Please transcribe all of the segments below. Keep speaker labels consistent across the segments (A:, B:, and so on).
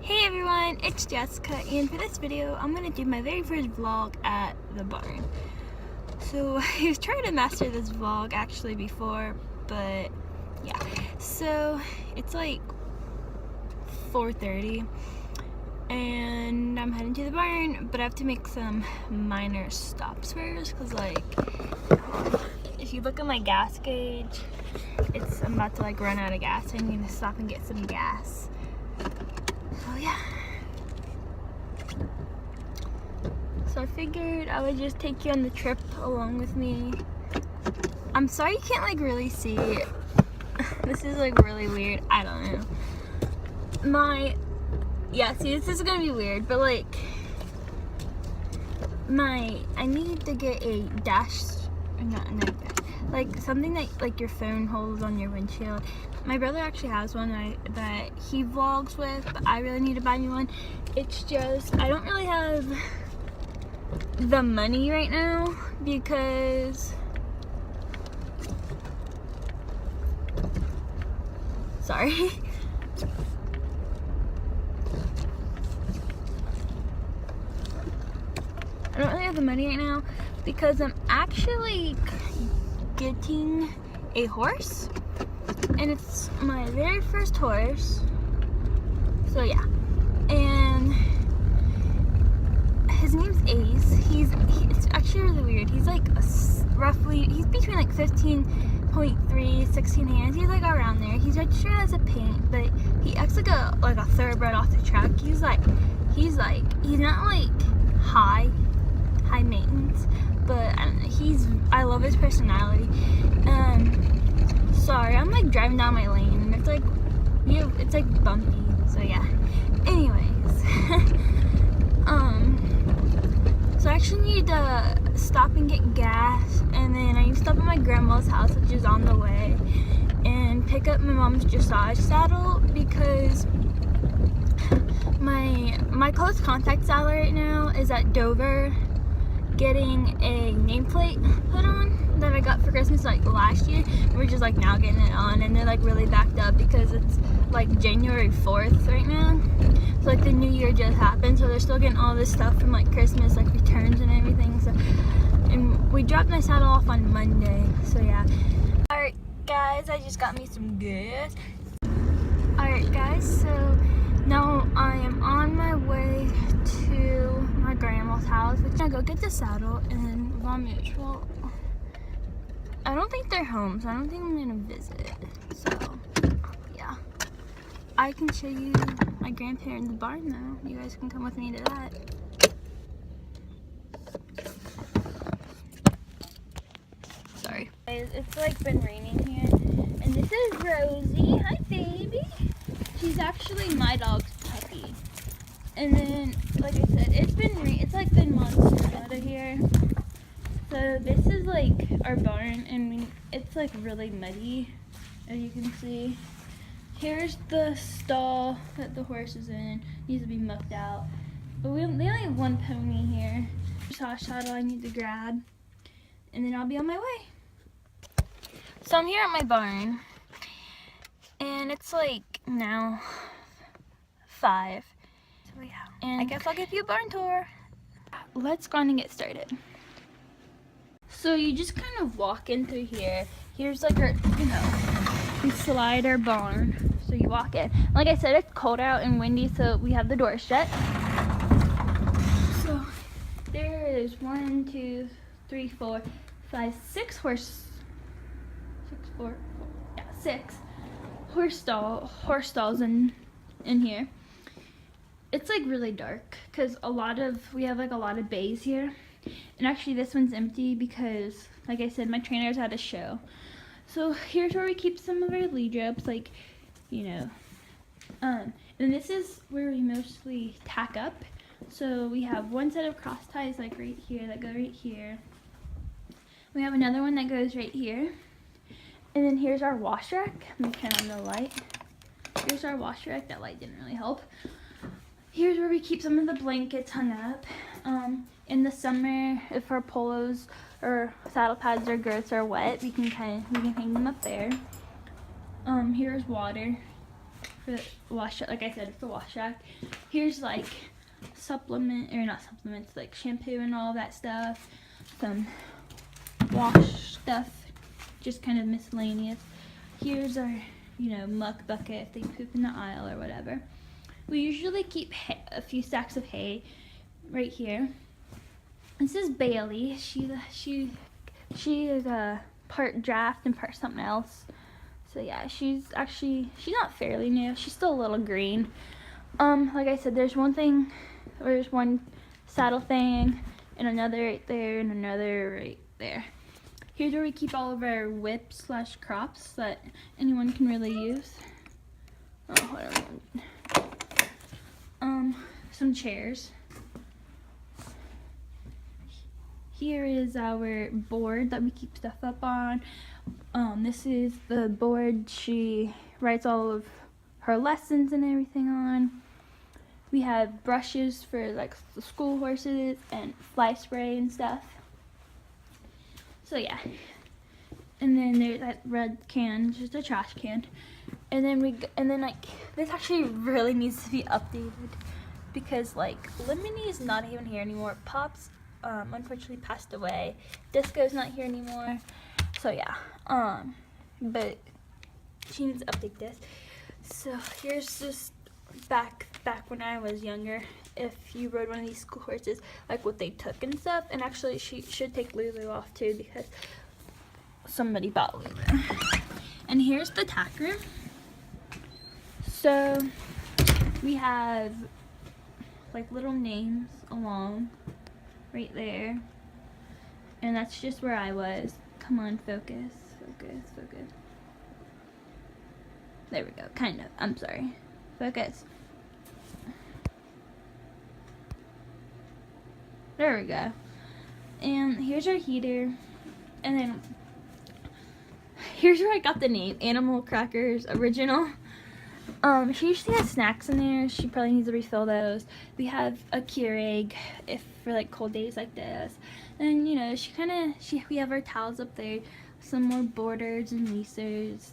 A: Hey everyone, it's Jessica, and for this video I'm going to do my very first vlog at the barn. So I was trying to master this vlog actually before, but yeah. So it's like 4:30 and I'm heading to the barn, but I have to make some minor stops first because like if you look at my gas gauge, I'm about to like run out of gas. I need to stop and get some gas. So yeah. So I figured I would just take you on the trip along with me. I'm sorry you can't like really see it. This is like really weird. I don't know. See, this is gonna be weird, but like I need to get a dash, like something that like your phone holds on your windshield. My brother actually has one that he vlogs with, but I really need to buy me one. It's just I don't really have the money right now because sorry. I don't really have the money right now because I'm actually getting a horse, and it's my very first horse. So yeah, and his name's Ace. It's actually really weird. He's like he's between like 15.3, 16 hands. He's like around there. He's registered as a paint, but he acts like a thoroughbred off the track. He's not like high maintenance, but I love his personality. Sorry, I'm like driving down my lane and it's like bumpy. So yeah. Anyways. So I actually need to stop and get gas, and then I need to stop at my grandma's house, which is on the way, and pick up my mom's dressage saddle because my close contact saddle right now is at Dover getting a nameplate put on that I got for Christmas like last year. We're just like now getting it on, and they're like really backed up because it's like January 4th right now. So like the new year just happened, so they're still getting all this stuff from like Christmas, like returns and everything. So, and we dropped my saddle off on Monday. So yeah. Alright guys, I just got me some gas. Alright guys, so now I am on my way to my grandma's house, which I'm gonna go get the saddle and Von Mutual. I don't think they're home, so I don't think I'm gonna visit. So yeah, I can show you my grandparents' barn though. You guys can come with me to that. Sorry. It's like been raining here, and this is Rosie. Hi baby. She's actually my dog's puppy. And then, like I said, it's like been months out of here. So this is like our barn, and it's like really muddy, as you can see. Here's the stall that the horse is in. Needs to be mucked out. But they only have one pony here. Dressage saddle I need to grab, and then I'll be on my way. So I'm here at my barn, and it's like now 5. So yeah, and I guess I'll give you a barn tour. Let's go on and get started. So you just kind of walk in through here. Here's like our, we slide our barn. So you walk in. Like I said, it's cold out and windy, so we have the door shut. So there is 1, 2, 3, 4, 5, 6 horse. 6 horse stalls in here. It's like really dark because we have like a lot of bays here, and actually this one's empty because, like I said, my trainers had a show. So here's where we keep some of our lead ropes, like, and this is where we mostly tack up. So we have one set of cross ties like right here that go right here. We have another one that goes right here. And then here's our wash rack. Let me turn on the light. Here's our wash rack. That light didn't really help. Here's where we keep some of the blankets hung up. In the summer, if our polos or saddle pads or girths are wet, we can hang them up there. Here's water. for the wash, like I said, it's the wash rack. Here's like not supplements, like shampoo and all that stuff, some wash stuff, just kind of miscellaneous. Here's our, muck bucket if they poop in the aisle or whatever. We usually keep a few stacks of hay right here. This is Bailey. She is a part draft and part something else. So yeah, she's not fairly new. She's still a little green. Like I said, there's one saddle thing, and another right there, and another right there. Here's where we keep all of our whips/crops that anyone can really use. Oh, hold on. Some chairs. Here is our board that we keep stuff up on. This is the board she writes all of her lessons and everything on. We have brushes for like the school horses and fly spray and stuff. So yeah. And then there's that red can, just a trash can. And then like this actually really needs to be updated because like Lemony is not even here anymore. Pops unfortunately passed away. Disco's not here anymore. So yeah. But she needs to update this. So here's just back when I was younger, if you rode one of these school horses, like what they took and stuff. And actually she should take Lulu off too because somebody bought Lulu. And here's the tack room. So we have like little names along right there, and that's just where I was. Come on, focus. There we go, kind of. I'm sorry. Focus. There we go. And here's our heater, and then here's where I got the name Animal Crackers Original. She usually has snacks in there. She probably needs to refill those. We have a Keurig if for like cold days like this. And we have our towels up there. Some more borders and leasers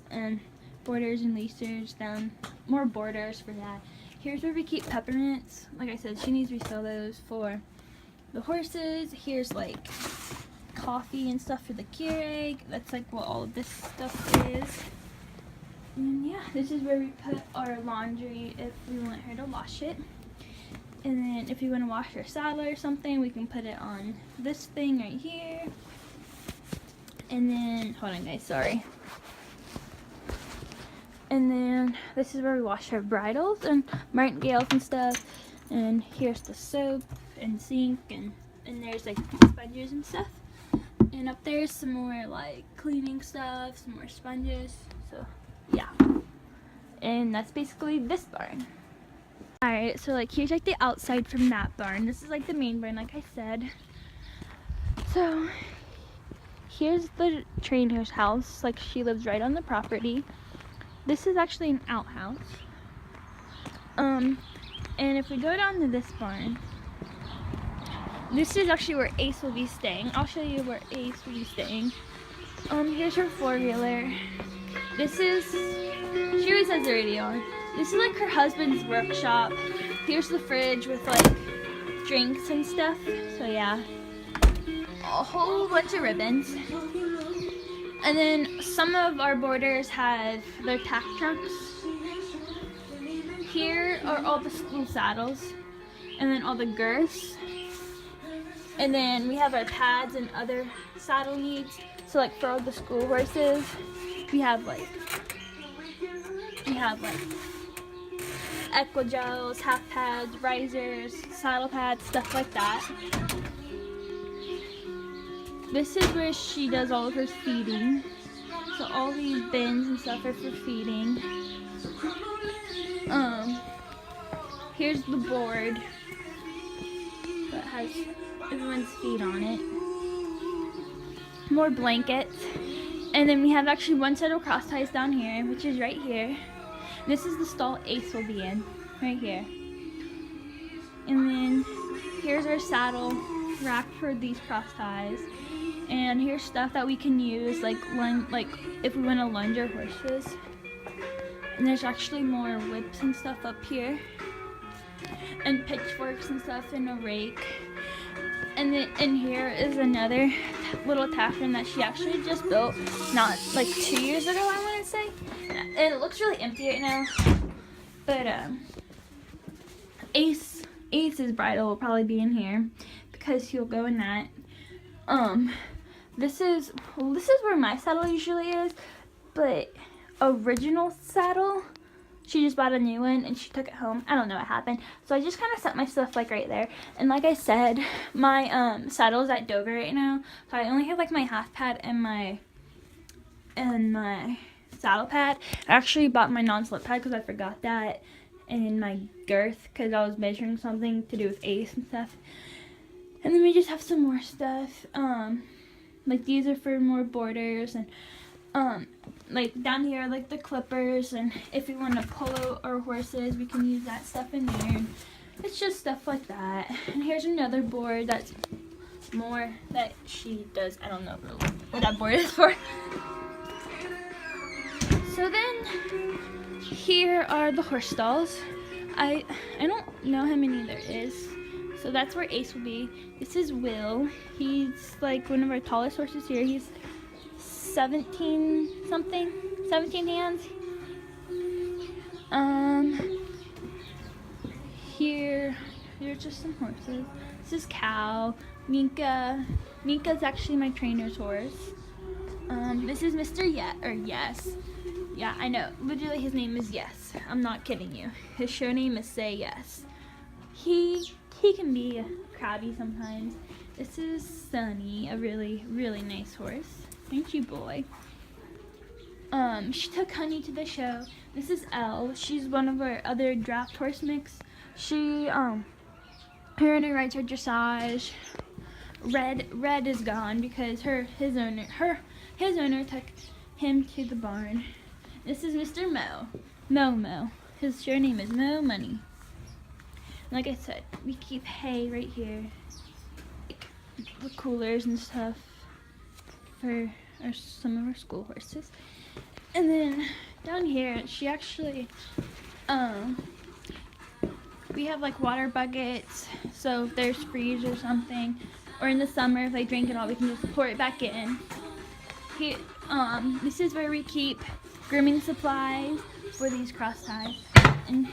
A: down. More borders for that. Here's where we keep peppermints. Like I said, she needs to refill those for the horses. Here's like coffee and stuff for the Keurig. That's like what all of this stuff is. And yeah, this is where we put our laundry if we want her to wash it. And then if we want to wash our saddle or something, we can put it on this thing right here. And then, hold on guys, sorry. And then this is where we wash our bridles and martingales and stuff. And here's the soap and sink, and there's like sponges and stuff. And up there's some more like cleaning stuff, some more sponges. So yeah, and that's basically this barn. Alright, so like here's like the outside from that barn. This is like the main barn, like I said. So here's the trainer's house. Like she lives right on the property. This is actually an outhouse. And if we go down to this barn, this is actually where Ace will be staying. I'll show you where Ace will be staying. Here's her four-wheeler. She always has the radio on. This is like her husband's workshop. Here's the fridge with like drinks and stuff. So yeah, a whole bunch of ribbons. And then some of our boarders have their tack trunks. Here are all the school saddles, and then all the girths. And then we have our pads and other saddle needs. So like for all the school horses, we have like Equigels, half pads, risers, saddle pads, stuff like that. This is where she does all of her feeding. So all these bins and stuff are for feeding. Here's the board that has everyone's feet on it. More blankets. And then we have actually one set of cross ties down here, which is right here. This is the stall Ace will be in, right here. And then here's our saddle rack for these cross ties. And here's stuff that we can use, like if we want to lunge our horses. And there's actually more whips and stuff up here, and pitchforks and stuff, and a rake. And then in here is another little tap room that she actually just built, not like 2 years ago, I want to say. And it looks really empty right now. But Ace's bridal will probably be in here because he'll go in that. This is where my saddle usually is, but original saddle, she just bought a new one and she took it home. I don't know what happened, so I just kind of set my stuff like right there. And like I said, my saddle is at Dover right now, so I only have like my half pad and my saddle pad. I actually bought my non-slip pad because I forgot that, and my girth because I was measuring something to do with Ace and stuff. And then we just have some more stuff. Like these are for more borders, and like down here like the clippers, and if we want to polo our horses we can use that stuff in there. It's just stuff like that. And here's another board that's more that she does. I don't know really what that board is for. So then here are the horse stalls. I don't know how many there is. So that's where Ace will be. This is Will. He's like one of our tallest horses here. He's 17 hands. Here's just some horses. This is Cal. Minka's actually my trainer's horse. This is Mr. Yes. Yeah, I know. Literally his name is Yes. I'm not kidding you. His show name is Say Yes. He can be crabby sometimes. This is Sunny, a really, really nice horse. Thank you, boy. She took Honey to the show. This is Elle. She's one of our other draft horse mix. She, her and her rides her dressage. Red is gone because his owner took him to the barn. This is Mr. Mo. His show name is Mo Money. Like I said, we keep hay right here, the coolers and stuff for some of our school horses. And then down here, she actually, we have like water buckets, so if there's freeze or something, or in the summer if they drink it all, we can just pour it back in. Here, this is where we keep grooming supplies for these cross ties, and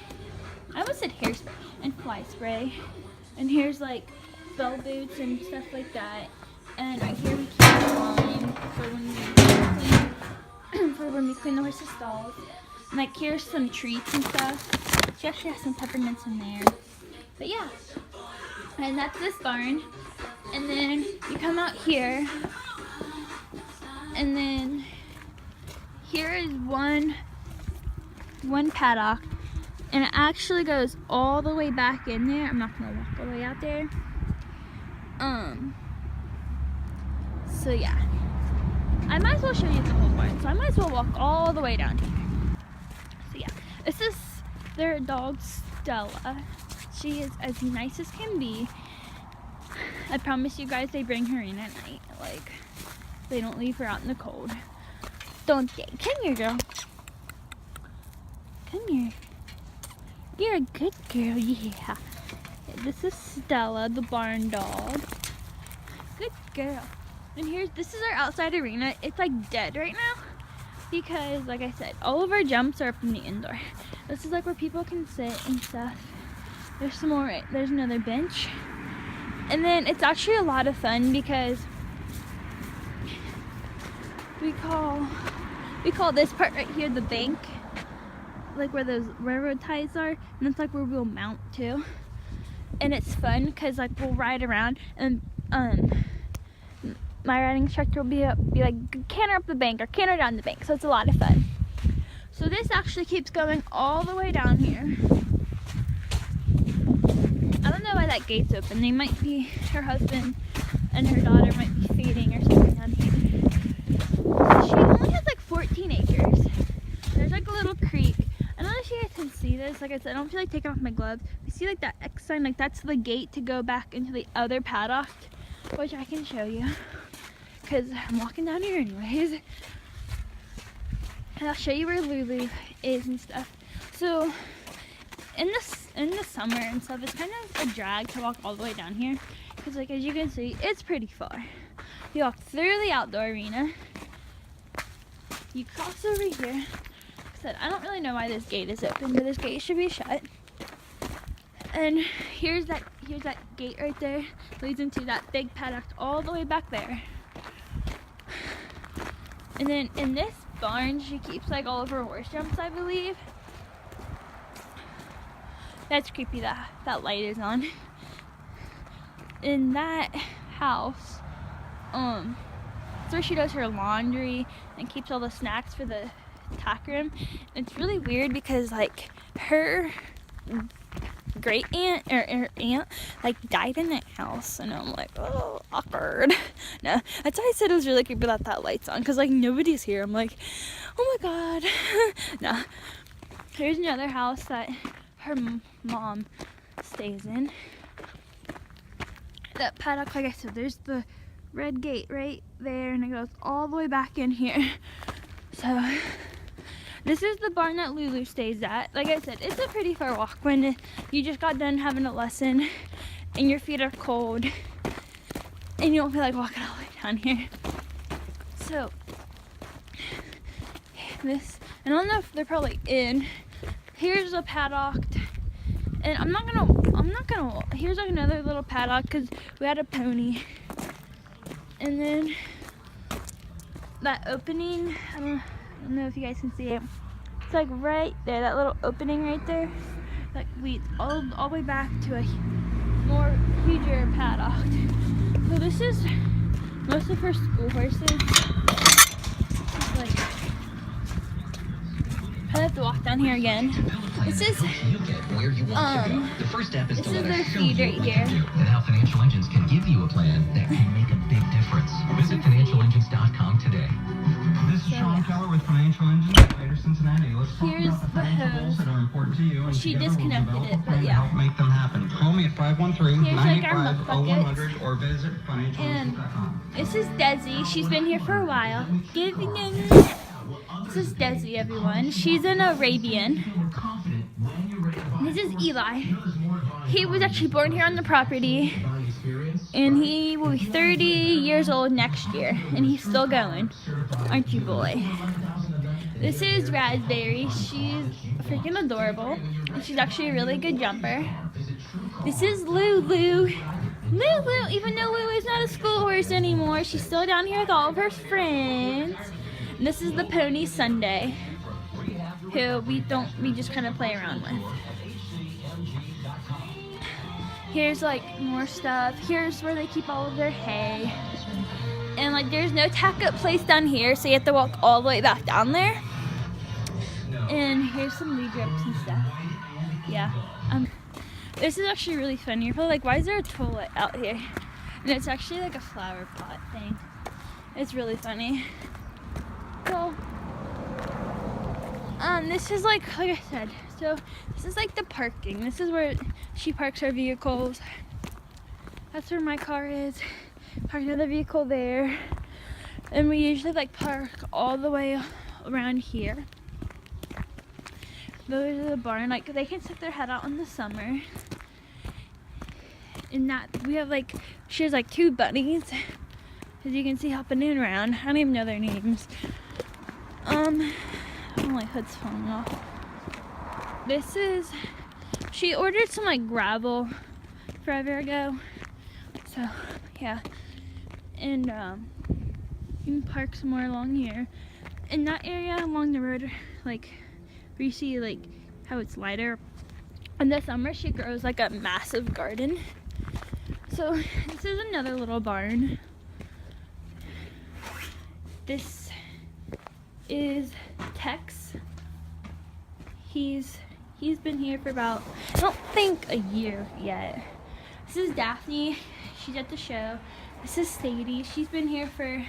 A: I almost said hairspray and fly spray. And here's like bell boots and stuff like that. And right here we keep lime for when we clean the horses' stalls. And like here's some treats and stuff. She actually has some peppermints in there. But yeah, and that's this barn. And then you come out here, and then here is one paddock. And it actually goes all the way back in there. I'm not gonna walk all the way out there. So yeah. I might as well show you the whole barn. So I might as well walk all the way down here. So yeah. This is their dog Stella. She is as nice as can be. I promise you guys they bring her in at night. Like, they don't leave her out in the cold. Don't they? Come here, girl. Come here. You're a good girl, yeah. This is Stella, the barn dog. Good girl. And this is our outside arena. It's like dead right now because, like I said, all of our jumps are up in the indoor. This is like where people can sit and stuff. There's some more. There's another bench, and then it's actually a lot of fun because we call this part right here the bank. Like where those railroad ties are, and that's like where we'll mount to. And it's fun because like we'll ride around, and my riding instructor will be like, canter up the bank or canter down the bank. So it's a lot of fun. So this actually keeps going all the way down here. I don't know why that gate's open. They might be, her husband and her daughter might be feeding or something down here. She only has like 14 acres. There's like a little creek. I don't know if you guys can see this. Like I said, I don't feel like taking off my gloves. You see like that X sign? Like that's the gate to go back into the other paddock, which I can show you because I'm walking down here anyways. and I'll show you where Lulu is and stuff. So in the summer and stuff, it's kind of a drag to walk all the way down here because, like, as you can see, it's pretty far. You walk through the outdoor arena, you cross over here. Like I said, I don't really know why this gate is open, but this gate should be shut. And here's that gate right there, leads into that big paddock all the way back there. And then in this barn, she keeps like all of her horse jumps, I believe. That's creepy that light is on. In that house, it's where she does her laundry and keeps all the snacks for the tack room. And it's really weird because, like, her great aunt or her aunt like died in that house, and I'm like, oh, awkward. No, that's why I said it was really creepy that light's on, because like nobody's here. I'm like, oh my god. No, here's another house that her mom stays in. That paddock, like I said, there's the red gate right there, and it goes all the way back in here. So this is the barn that Lulu stays at. Like I said, it's a pretty far walk when you just got done having a lesson and your feet are cold and you don't feel like walking all the way down here. So this, and I don't know if they're probably in. Here's a paddock, and I'm not gonna. Here's like another little paddock because we had a pony, and then that opening. I don't know if you guys can see it. It's like right there, that little opening right there. That leads all the way back to a more huger paddock. So this is most of her school horses. Like, I have to walk down here again. This is their feed right here.
B: And how Financial Engines can give you a plan that can make a big difference. Visit financialengines.com today. This is Sean Keller with Financial Engines in Greater Cincinnati. Let's talk
A: Here's
B: about the financial goals that are important to you. And
A: she
B: together we'll
A: disconnected
B: develop
A: it,
B: a
A: but
B: plan to
A: yeah.
B: help make them happen. Call me at 513-985-0100 or visit
A: And
B: financialengines.com.
A: this is Desi. She's been here for a while. This is Desi, everyone. She's an Arabian. This is Eli. He was actually born here on the property, and he will be 30 years old next year, and he's still going. Aren't you, boy? This is Raspberry. She's freaking adorable, and she's actually a really good jumper. This is Lulu. Lulu, even though Lulu is not a school horse anymore, she's still down here with all of her friends. And this is the pony Sunday, who we just kind of play around with. Here's like more stuff. Here's where they keep all of their hay. And like there's no tack up place down here, so you have to walk all the way back down there. And here's some lead ropes and stuff. Yeah. This is actually really funny. You're probably like, why is there a toilet out here? And it's actually like a flower pot thing. It's really funny. So, this is like I said, so this is like the parking. This is where she parks her vehicles. That's where my car is. Park another vehicle there. And we usually like park all the way around here. Those are the barn. Like they can stick their head out in the summer. And that we have like, she has like 2 bunnies, as you can see, hopping in around. I don't even know their names. My hood's falling off. This is, she ordered some like gravel forever ago. So yeah, and you can park somewhere along here. In that area along the road, like where you see like how it's lighter. In the summer, she grows like a massive garden. So this is another little barn. This is Tex. He's been here for about, I don't think a year yet. This is Daphne. She's at the show. This is Sadie. She's been here for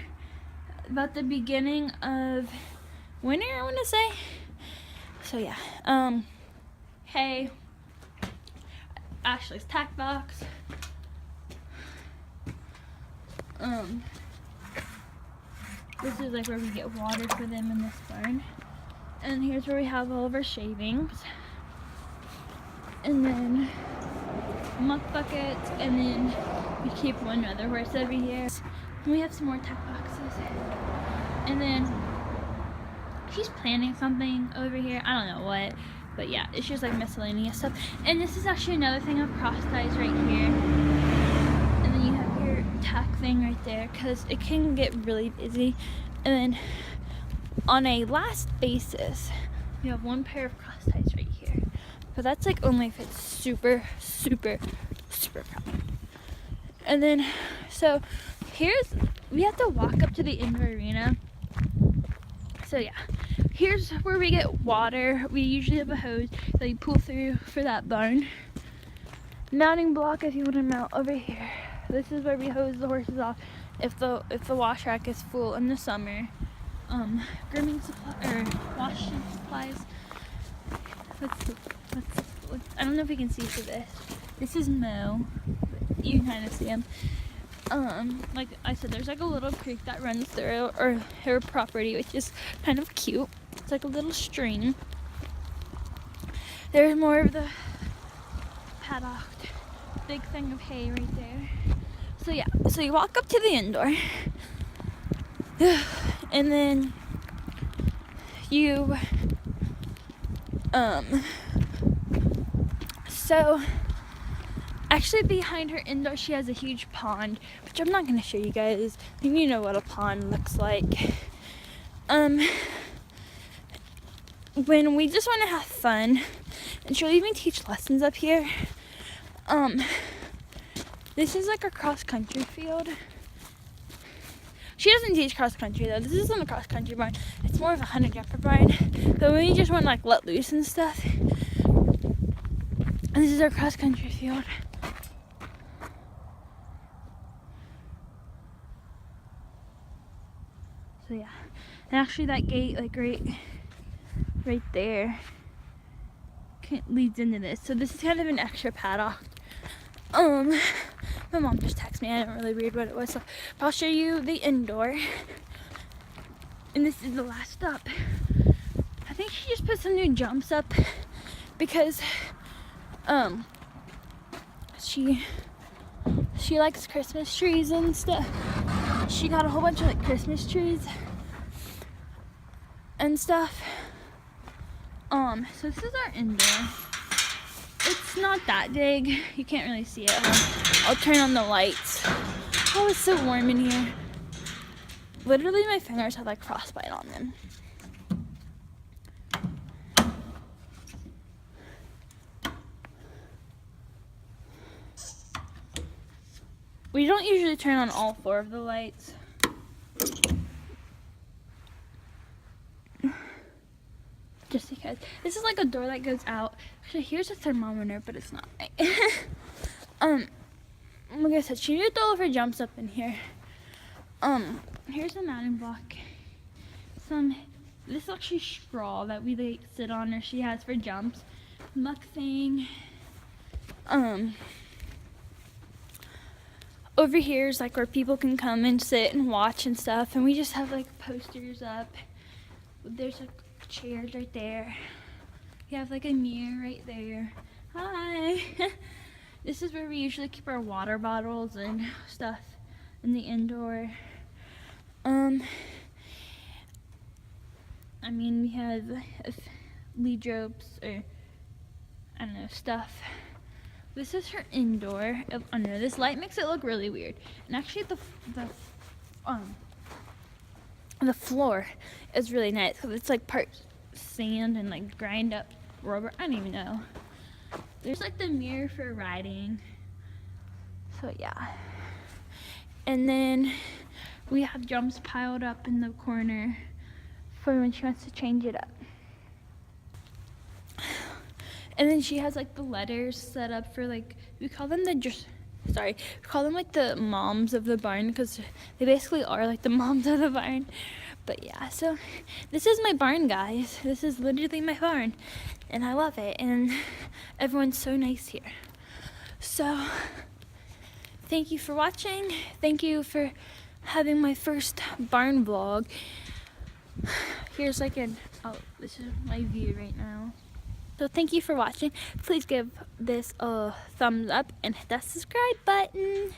A: about the beginning of winter, I want to say. So yeah. Hey. Ashley's tack box. This is like where we get water for them in this barn. And here's where we have all of our shavings. And then muck buckets, and then we keep one other horse over here. And we have some more tack boxes. And then she's planting something over here. I don't know what, but yeah, it's just like miscellaneous stuff. And this is actually another thing of cross ties right here. And then you have your tack thing right there, because it can get really busy. And then on a last basis, we have one pair of cross ties right here. But that's like only if it's super crowded. And then, so we have to walk up to the indoor arena. So yeah, here's where we get water. We usually have a hose that you pull through for that barn. Mounting block if you want to mount over here. This is where we hose the horses off if the wash rack is full in the summer. Grooming supply or washing supplies. I don't know if you can see through this. This is Mo. You can kind of see him. Like I said, there's like a little creek that runs through her property, which is kind of cute. It's like a little stream. There's more of the paddock, big thing of hay right there. So yeah, so you walk up to the indoor, and then you so actually behind her indoor she has a huge pond, which I'm not going to show you guys. You know what a pond looks like. When we just want to have fun, and she'll even teach lessons up here. This is like a cross country field. She doesn't teach cross country though. This isn't a cross country barn. It's more of a hunter jumper barn. But when you just want to like let loose and stuff. And this is our cross country field. So yeah. And actually that gate like right there leads into this. So this is kind of an extra paddock. My mom just texted me. I didn't really read what it was. So I'll show you the indoor. And this is the last stop. I think she just put some new jumps up because she likes Christmas trees and stuff. She got a whole bunch of like Christmas trees and stuff. So this is our indoor. It's not that big. You can't really see it. I'll turn on the lights. Oh, it's so warm in here. Literally my fingers have like frostbite on them. We don't usually turn on all 4 of the lights. Just because. This is like a door that goes out. Actually, here's a thermometer, but it's not right. Like I said, she did all of her jumps up in here. Here's a mounting block. This is actually straw that we like sit on, or she has for jumps. Muck thing. Over here is like where people can come and sit and watch and stuff, and we just have like posters up. There's like chairs right there. We have like a mirror right there. Hi. This is where we usually keep our water bottles and stuff in the indoor. I mean, we have lead ropes or I don't know, stuff. This is her indoor. Oh no, this light makes it look really weird. And actually the floor is really nice because it's like part sand and like grind up rubber. I don't even know. There's like the mirror for riding. So yeah. And then we have jumps piled up in the corner for when she wants to change it up. And then she has like the letters set up for like, we call them like the moms of the barn, because they basically are like the moms of the barn. But yeah, so this is my barn, guys. This is literally my barn, and I love it, and everyone's so nice here. So thank you for watching. Thank you for having my first barn vlog. here's like this is my view right now. So thank you for watching. Please give this a thumbs up and hit that subscribe button.